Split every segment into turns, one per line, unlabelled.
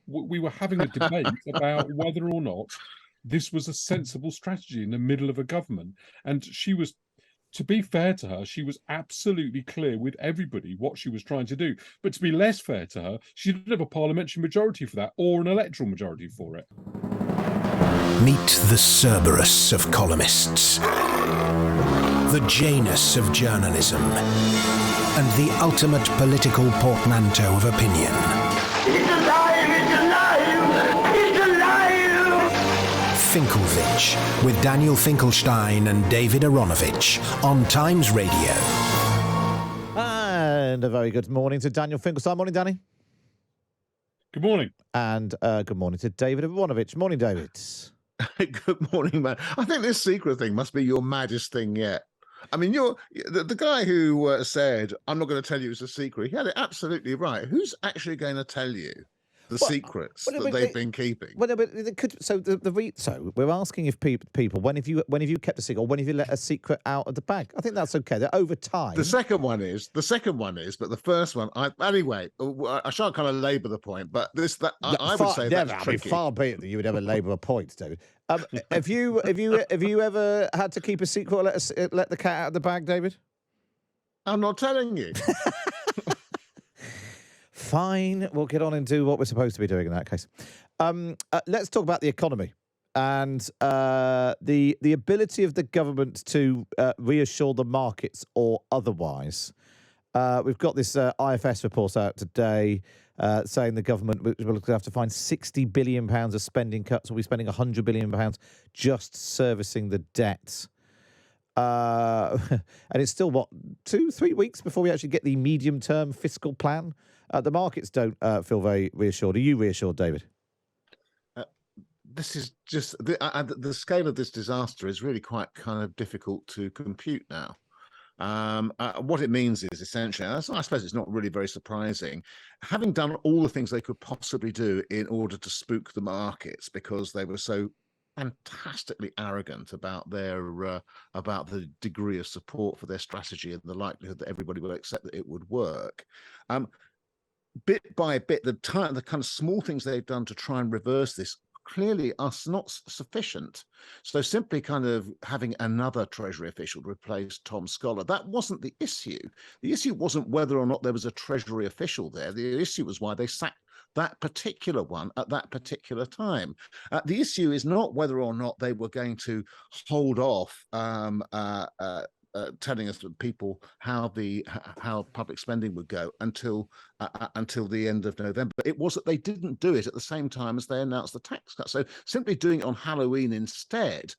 We were having a debate about whether or not this was a sensible strategy in the middle of a government. And she was, to be fair to her, she was absolutely clear with everybody what she was trying to do. But to be less fair to her, she didn't have a parliamentary majority for that or an electoral majority for it.
Meet the Cerberus of columnists, the Janus of journalism, and the ultimate political portmanteau of opinion.
It's alive! It's alive! It's alive!
Finkelvitch, with Daniel Finkelstein and David Aaronovitch on Times Radio.
And a very good morning to Daniel Finkelstein. Morning, Danny.
Good morning.
And good morning to David Aaronovitch. Morning, David.
Good morning, man. I think this secret thing must be your maddest thing yet. I mean, you're the guy who said, I'm not going to tell you it's a secret. He had it absolutely right. Who's actually going to tell you the secrets that they've been keeping?
Well, but it could. So so we're asking if people when have you kept a secret, or when have you let a secret out of the bag? I think that's okay. That over time.
The second one is, but the first one, anyway, I shan't kind of labour the point, but I would say that's tricky.
Far be it that you would ever labour a point, David. Have you ever had to keep a secret or let the cat out of the bag, David?
I'm not telling you.
Fine, we'll get on and do what we're supposed to be doing in that case. Let's talk about the economy and the ability of the government to reassure the markets or otherwise. We've got this IFS report out today saying the government will have to find £60 billion of spending cuts. We'll be spending £100 billion just servicing the debt. And it's still, 2-3 weeks before we actually get the medium-term fiscal plan? The markets don't feel very reassured. Are you reassured, David?
This is just the scale of this disaster is really quite kind of difficult to compute now. What it means is essentially, I suppose it's not really very surprising, having done all the things they could possibly do in order to spook the markets because they were so fantastically arrogant about about the degree of support for their strategy and the likelihood that everybody will accept that it would work. Bit by bit, the kind of small things they've done to try and reverse this clearly are not sufficient. So simply kind of having another Treasury official to replace Tom Scholar, that wasn't the issue. The issue wasn't whether or not there was a Treasury official there. The issue was why they sacked that particular one at that particular time. The issue is not whether or not they were going to hold off telling us people how public spending would go until the end of November. It was that they didn't do it at the same time as they announced the tax cut. So simply doing it on Halloween instead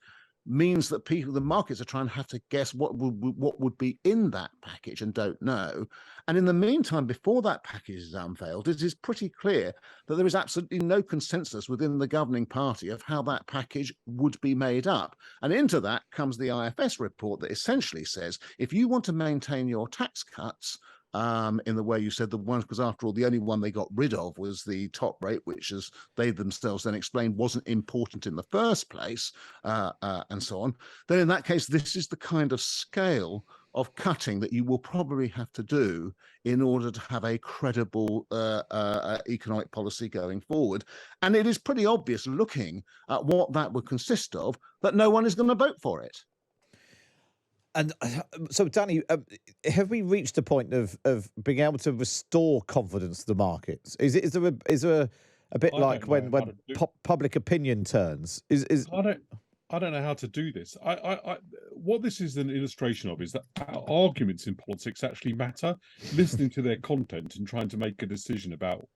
means that the markets are trying to have to guess what would be in that package and don't know. And in the meantime, before that package is unveiled, it is pretty clear that there is absolutely no consensus within the governing party of how that package would be made up. And into that comes the IFS report that essentially says, if you want to maintain your tax cuts, in the way you said the ones, because after all, the only one they got rid of was the top rate, which, as they themselves then explained, wasn't important in the first place, and so on. Then in that case, this is the kind of scale of cutting that you will probably have to do in order to have a credible economic policy going forward. And it is pretty obvious, looking at what that would consist of, that no one is going to vote for it.
And so, Danny, have we reached a point of being able to restore confidence to the markets? Is there a bit like when public opinion turns?
I don't know how to do this. What this is an illustration of is that arguments in politics actually matter. Listening to their content and trying to make a decision about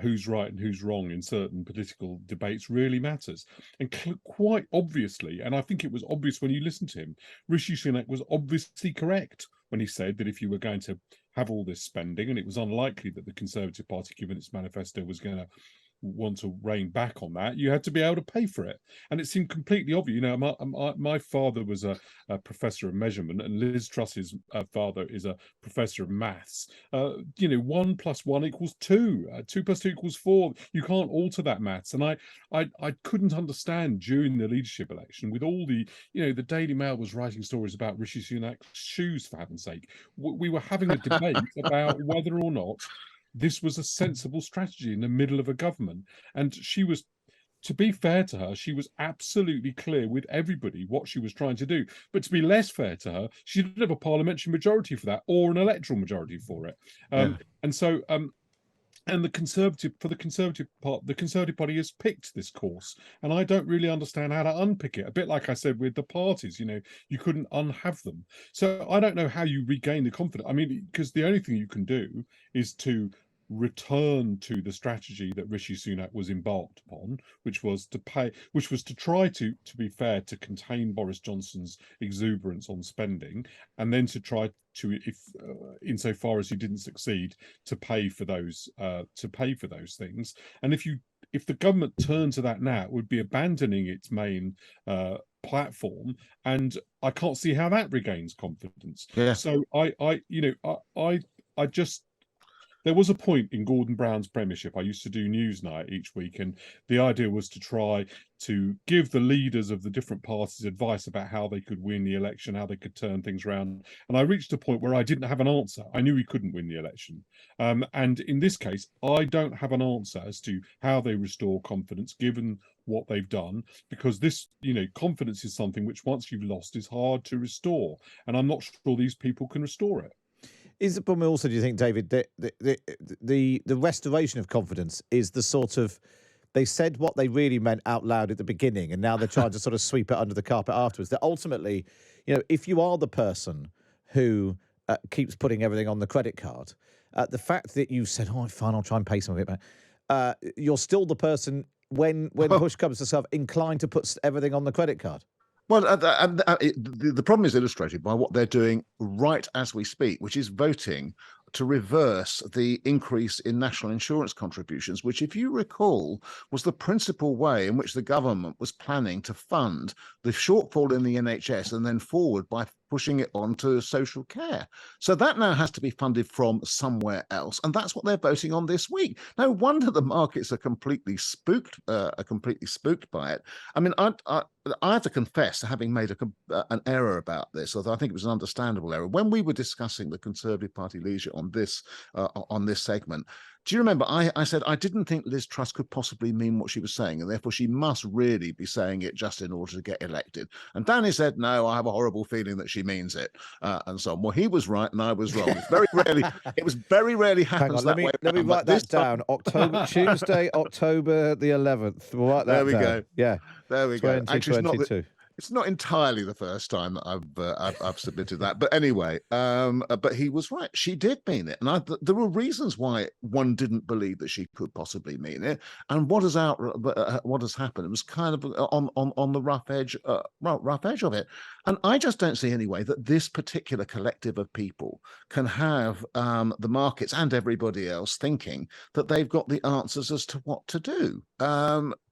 who's right and who's wrong in certain political debates really matters. And quite obviously, and I think it was obvious when you listened to him, Rishi Sunak was obviously correct when he said that if you were going to have all this spending, and it was unlikely that the Conservative Party, given its manifesto, was going to want to rein back on that, you had to be able to pay for it. And it seemed completely obvious. You know, my father was a professor of measurement, and Liz Truss's father is a professor of maths. 1 + 1 = 2. 2 + 2 = 4. You can't alter that maths. And I couldn't understand during the leadership election, with all the Daily Mail was writing stories about Rishi Sunak's shoes, for heaven's sake. We were having a debate about whether or not this was a sensible strategy in the middle of a government. And she was, to be fair to her, she was absolutely clear with everybody what she was trying to do. But to be less fair to her, she didn't have a parliamentary majority for that or an electoral majority for it. And so, and the Conservative Party has picked this course, and I don't really understand how to unpick it. A bit like I said with the parties, you couldn't unhave them. So I don't know how you regain the confidence. I mean, because the only thing you can do is to return to the strategy that Rishi Sunak was embarked upon, which was to try to be fair, to contain Boris Johnson's exuberance on spending, and then to try to, if insofar as he didn't succeed, to pay for those things. And if the government turned to that now, it would be abandoning its main platform, and I can't see how that regains confidence. So I just, there was a point in Gordon Brown's premiership. I used to do Newsnight each week, and the idea was to try to give the leaders of the different parties advice about how they could win the election, how they could turn things around. And I reached a point where I didn't have an answer. I knew we couldn't win the election. And in this case, I don't have an answer as to how they restore confidence, given what they've done, because this, confidence is something which, once you've lost, is hard to restore. And I'm not sure these people can restore it.
Is the problem also, do you think, David, that the restoration of confidence is the sort of, they said what they really meant out loud at the beginning, and now they're trying to sort of sweep it under the carpet afterwards? That ultimately, if you are the person who keeps putting everything on the credit card, the fact that you said, "Oh, fine, I'll try and pay some of it back," you're still the person, when push comes to shove, inclined to put everything on the credit card.
Well, the problem is illustrated by what they're doing right as we speak, which is voting to reverse the increase in national insurance contributions, which, if you recall, was the principal way in which the government was planning to fund the shortfall in the NHS and then forward by pushing it on to social care. So that now has to be funded from somewhere else, and that's what they're voting on this week. No wonder the markets are completely spooked by it. I mean, I have to confess to having made an error about this, although I think it was an understandable error. When we were discussing the Conservative Party leadership on this segment, do you remember I said I didn't think Liz Truss could possibly mean what she was saying, and therefore she must really be saying it just in order to get elected? And Danny said, no, I have a horrible feeling that she means it, and so on. Well, he was right and I was wrong. It very rarely happens that way.
Let me write that down. Tuesday, October the 11th. We'll write that
there we
down.
go.
Yeah.
There we go. Actually,
it's
not entirely the first time that I've submitted that, but anyway, but he was right. She did mean it, and there were reasons why one didn't believe that she could possibly mean it. And what has happened? It was kind of on the rough edge of it. And I just don't see any way that this particular collective of people can have the markets and everybody else thinking that they've got the answers as to what to do,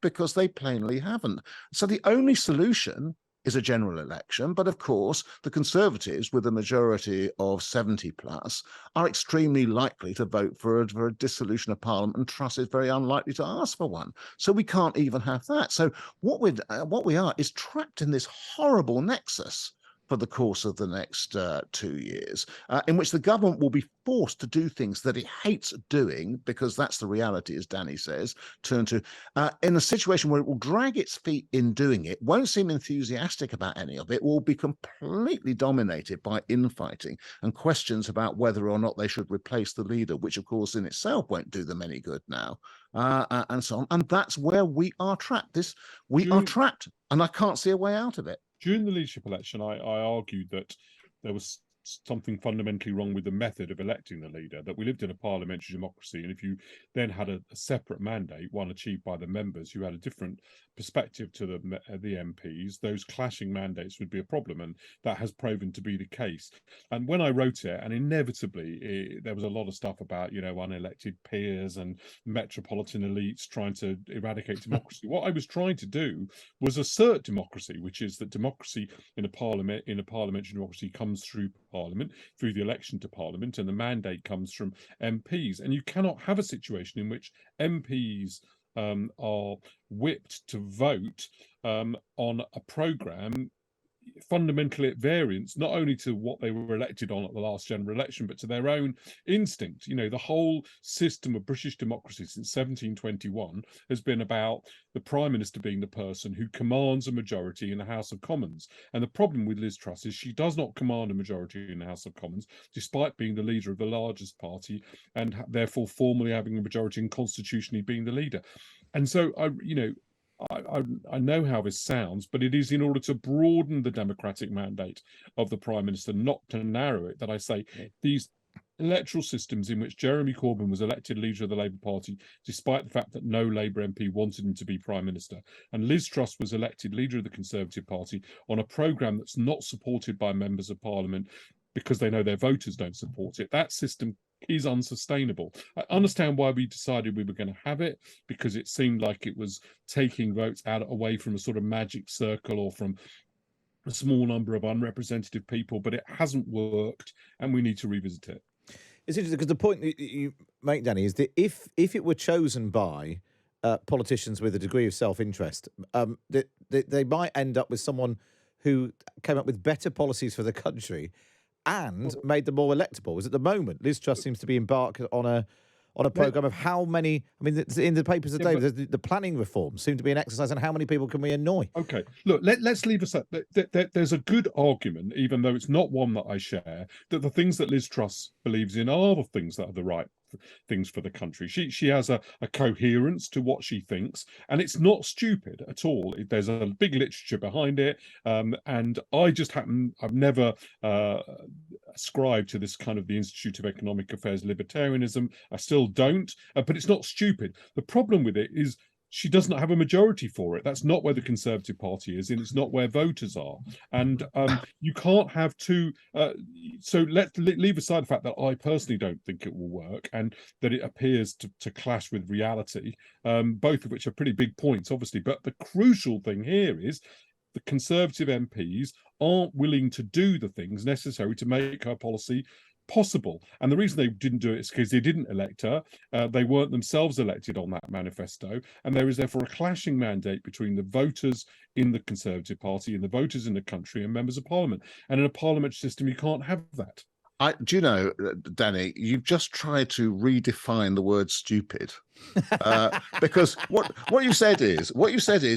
because they plainly haven't. So the only solution is a general election. But of course, the Conservatives, with a majority of 70 plus, are extremely likely to vote for a dissolution of Parliament, and Truss is very unlikely to ask for one. So we can't even have that. So what we are is trapped in this horrible nexus for the course of the next 2 years, in which the government will be forced to do things that it hates doing, because that's the reality, as Danny says, in a situation where it will drag its feet in doing it, won't seem enthusiastic about any of it, will be completely dominated by infighting and questions about whether or not they should replace the leader, which of course in itself won't do them any good now, and so on. And that's where we are trapped. We are trapped, and I can't see a way out of it.
During the leadership election, I argued that there was something fundamentally wrong with the method of electing the leader, that we lived in a parliamentary democracy, and if you then had a separate mandate, one achieved by the members who had a different perspective to the MPs, those clashing mandates would be a problem, and that has proven to be the case. And when I wrote it, and inevitably there was a lot of stuff about unelected peers and metropolitan elites trying to eradicate democracy. What I was trying to do was assert democracy, which is that democracy in a parliamentary democracy comes through Parliament, through the election to Parliament, and the mandate comes from MPs. And you cannot have a situation in which MPs are whipped to vote on a programme fundamentally at variance, not only to what they were elected on at the last general election, but to their own instinct. You know, the whole system of British democracy since 1721 has been about the Prime Minister being the person who commands a majority in the House of Commons. And the problem with Liz Truss is she does not command a majority in the House of Commons, despite being the leader of the largest party and therefore formally having a majority and constitutionally being the leader. And so, I know how this sounds, but it is in order to broaden the democratic mandate of the Prime Minister, not to narrow it, that I say these electoral systems in which Jeremy Corbyn was elected leader of the Labour Party, despite the fact that no Labour MP wanted him to be Prime Minister, and Liz Truss was elected leader of the Conservative Party on a programme that's not supported by members of Parliament because they know their voters don't support it. That system is unsustainable. I understand why we decided we were going to have it, because it seemed like it was taking votes away from a sort of magic circle or from a small number of unrepresentative people, but it hasn't worked and we need to revisit it.
It's interesting because the point that you make, Danny, is that if it were chosen by politicians with a degree of self-interest, they might end up with someone who came up with better policies for the country and made them more electable. Because at the moment, Liz Truss seems to be embarked on a programme of how many. I mean, in the papers today, the planning reform seem to be an exercise on how many people can we annoy.
Okay, look, let's leave aside. There's a good argument, even though it's not one that I share, that the things that Liz Truss believes in are the things that are the right things for the country. She has a coherence to what she thinks, and it's not stupid at all. There's a big literature behind it, and I've never ascribed to this kind of the Institute of Economic Affairs libertarianism. I still don't, but it's not stupid. The problem with it is she does not have a majority for it. That's not where the Conservative Party is, and it's not where voters are. And you can't have two. So let's leave aside the fact that I personally don't think it will work, and that it appears to clash with reality, both of which are pretty big points, obviously. But the crucial thing here is the Conservative MPs aren't willing to do the things necessary to make her policy possible. And the reason they didn't do it is because they didn't elect her. They weren't themselves elected on that manifesto. And there is therefore a clashing mandate between the voters in the Conservative Party and the voters in the country and members of Parliament. And in a parliamentary system, you can't have that.
Do you know, Danny, you've just tried to redefine the word stupid. Because what you said is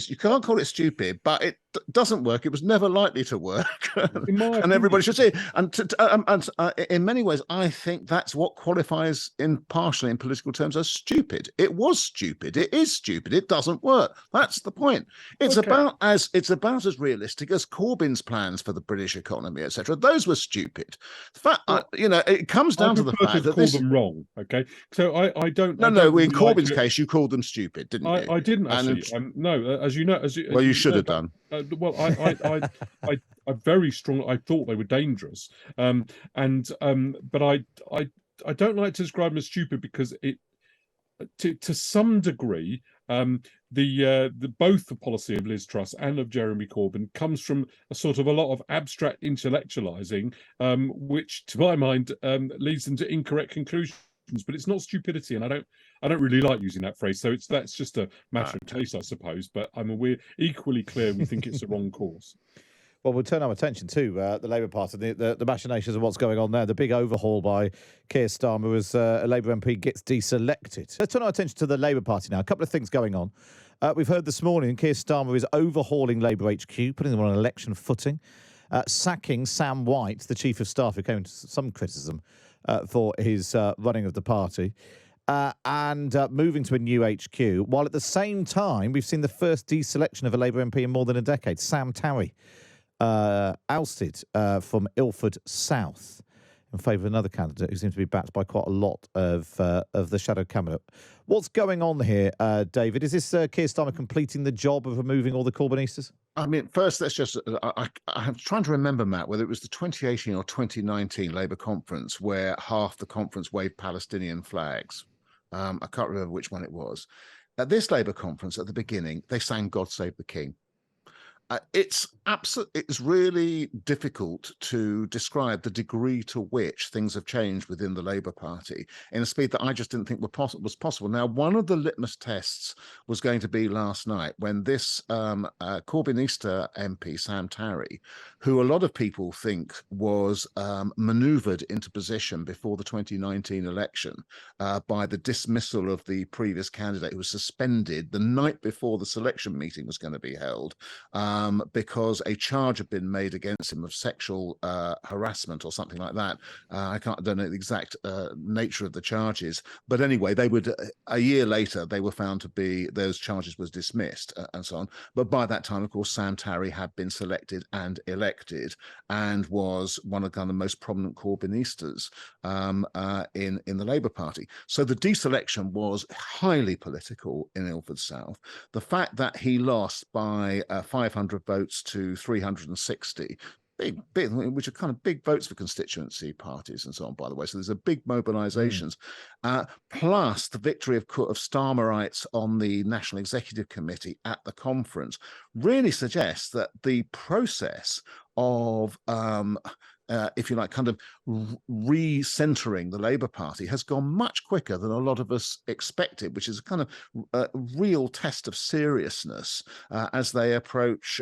you can't call it stupid, but it doesn't work. It was never likely to work, and everybody should see it. And in many ways, I think that's what qualifies partially in political terms as stupid. It was stupid. It is stupid. It doesn't work. That's the point. It's about as realistic as Corbyn's plans for the British economy, etc. Those were stupid. The fact, it comes down to the fact that
call them wrong. Okay, so I don't.
No. In Corbyn's case, you called them stupid, didn't you?
I didn't actually. No, as you know,
well, you should have done.
Well, I very strongly. I thought they were dangerous, but I don't like to describe them as stupid because it, to some degree, both the policy of Liz Truss and of Jeremy Corbyn comes from a lot of abstract intellectualizing, which, to my mind, leads them to incorrect conclusions. But it's not stupidity, and I don't really like using that phrase. So that's just a matter of taste, I suppose. But we're equally clear we think it's the wrong course.
Well, we'll turn our attention to the Labour Party, the machinations of what's going on there. The big overhaul by Keir Starmer as a Labour MP gets deselected. Let's turn our attention to the Labour Party now. A couple of things going on. We've heard this morning Keir Starmer is overhauling Labour HQ, putting them on an election footing, sacking Sam White, the Chief of Staff, who came into some criticism for his running of the party, and moving to a new HQ, while at the same time we've seen the first deselection of a Labour MP in more than a decade. Sam Tarry ousted from Ilford South in favour of another candidate who seems to be backed by quite a lot of the shadow cabinet. What's going on here, David? Is this Keir Starmer completing the job of removing all the Corbynistas? I
mean, first, let's just, I'm trying to remember, Matt, whether it was the 2018 or 2019 Labour conference where half the conference waved Palestinian flags. I can't remember which one it was. At this Labour conference, at the beginning, they sang God Save the King. It's really difficult to describe the degree to which things have changed within the Labour Party in a speed that I just didn't think was possible. Now, one of the litmus tests was going to be last night when this Corbynista MP, Sam Tarry, who a lot of people think was manoeuvred into position before the 2019 election by the dismissal of the previous candidate who was suspended the night before the selection meeting was going to be held, because a charge had been made against him of sexual harassment or something like that. I don't know the exact nature of the charges, but anyway, a year later they were found to be, those charges was dismissed and so on. But by that time, of course, Sam Tarry had been selected and elected and was one of the most prominent Corbynistas in the Labour Party. So the deselection was highly political in Ilford South. The fact that he lost by 500 votes to 360, big, which are kind of big votes for constituency parties and so on, by the way. So there's a big mobilisations, plus the victory of Starmerites on the National Executive Committee at the conference really suggests that the process of if you like, kind of re-centering the Labour Party has gone much quicker than a lot of us expected, which is a kind of real test of seriousness as they approach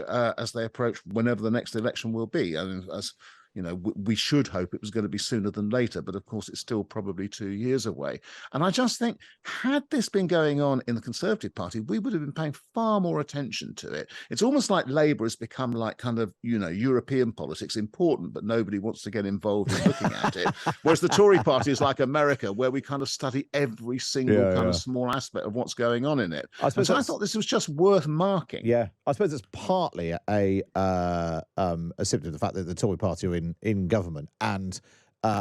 whenever the next election will be. I mean, as you know, we should hope it was going to be sooner than later, but of course it's still probably 2 years away. And I just think, had this been going on in the Conservative Party, we would have been paying far more attention to it. It's almost like Labour has become like kind of, you know, European politics, important, but nobody wants to get involved in looking at it. Whereas the Tory Party is like America, where we kind of study every single kind of small aspect of what's going on in it. I thought this was just worth marking.
Yeah, I suppose it's partly a symptom of the fact that the Tory Party are in government, and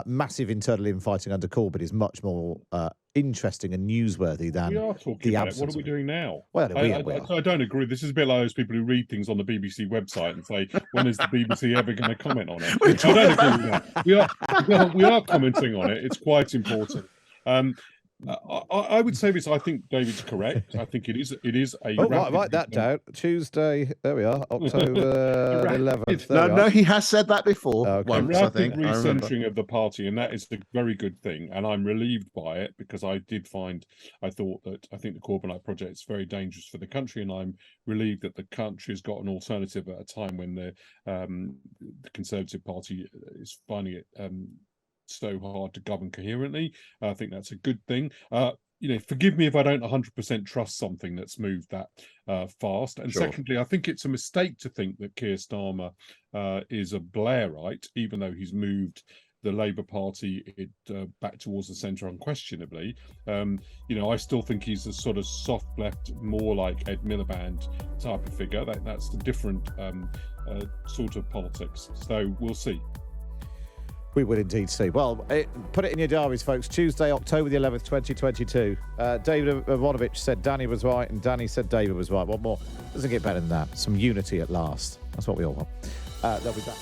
massive internal infighting under Corbyn is much more interesting and newsworthy than
we are talking
the
about it.
absence.
What are we doing now?
Well,
I don't agree. This is a bit like those people who read things on the BBC website and say, when is the BBC ever going to comment on it? I don't agree with that. We are commenting on it. It's quite important. I would say this. I think David's correct. I think it is a.
Oh, write that down. Tuesday. There we are. October 11th.
No, he has said that before.
Okay.
Once,
a
I think.
recentering of the party, and that is a very good thing. And I'm relieved by it because I think the Corbynite project is very dangerous for the country, and I'm relieved that the country has got an alternative at a time when the Conservative Party is finding it so hard to govern coherently. I think that's a good thing. Forgive me if I don't 100% trust something that's moved that fast. And secondly, I think it's a mistake to think that Keir Starmer is a Blairite, even though he's moved the Labour Party back towards the centre unquestionably. I still think he's a sort of soft left, more like Ed Miliband type of figure. That's the different sort of politics. So we'll see.
We will indeed see. Well, put it in your diaries, folks. Tuesday, October the 11th, 2022. David Aaronovitch said Danny was right, and Danny said David was right. What more? Doesn't get better than that. Some unity at last. That's what we all want. They'll be back.